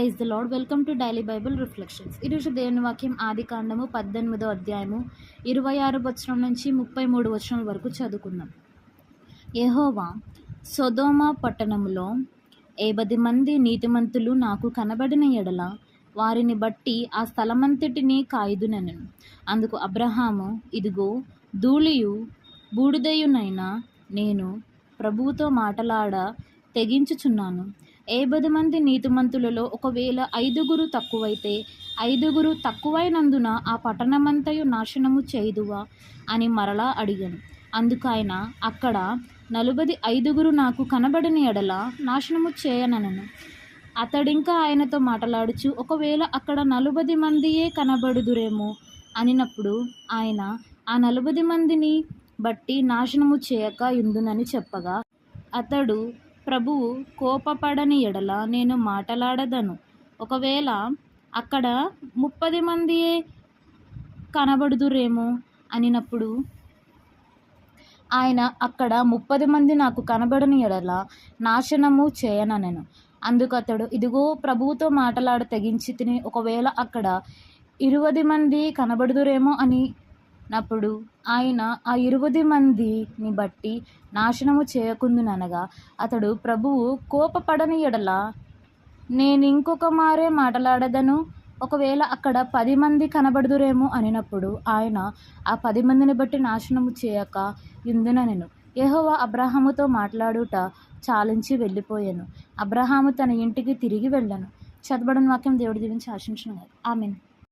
Praise the lord. Welcome to daily Bible reflections. ఈరోజు దేవుని వాక్యం ఆదికాండము 18వ అధ్యాయము 26 వచనం నుంచి 33 వచనం వరకు చదువుకుందాం. యెహోవా సొదొమ పట్టణములో 80 మంది నీతిమంతులు నాకు కనబడిన ఎడల వారిని బట్టి ఆ స్థలమంతటిని కాయుదునెను. అందుకు అబ్రహాము, ఇదిగో ధూళియు బూడిదయునైన నేను ప్రభువుతో మాటలాడ తెగించుచున్నాను. 80 మంది నీతిమంతులలో ఒకవేళ 5 తక్కువైతే 5 తక్కువైనందున ఆ పట్టణమంతయు నాశనము చేయుదువా అని మరలా అడిగాను. అందుకైన అక్కడ 45 నాకు కనబడిన ఎడల నాశనము చేయననెను. అతడింకా ఆయనతో మాట్లాడుచు, ఒకవేళ అక్కడ 40 మందియే కనబడుదురేమో అనినప్పుడు ఆయన ఆ 40 మందిని బట్టి నాశనము చేయక యుందునని చెప్పగా, అతడు, ప్రభువు కోపపడని ఎడల నేను మాటలాడదను. ఒకవేళ అక్కడ 30 మందియే కనబడుదురేమో అనినప్పుడు ఆయన అక్కడ 30 మంది నాకు కనబడని ఎడల నాశనము చేయననెను. అందుకు అతడు, ఇదిగో ప్రభువుతో మాటలాడ తెగించితిని. ఒకవేళ అక్కడ 20 మంది కనబడుదురేమో అనినప్పుడు ఆయన ఆ 20 మందిని బట్టి నాశనము చేయకుందుననగా, అతడు, ప్రభువు కోపపడని ఎడల నేనింకొక మారే మాటలాడదను. ఒకవేళ అక్కడ 10 మంది కనబడుదురేమో అనినప్పుడు ఆయన ఆ 10 మందిని బట్టి నాశనము చేయక యుందుననెను. యెహోవా అబ్రహాముతో మాట్లాడుట చాలించి వెళ్ళిపోయాను. అబ్రహాము తన ఇంటికి తిరిగి వెళ్ళాను. చదవబడిన వాక్యం దేవుడి దీవించి ఆశీర్వదించును గాక. ఆమేన్.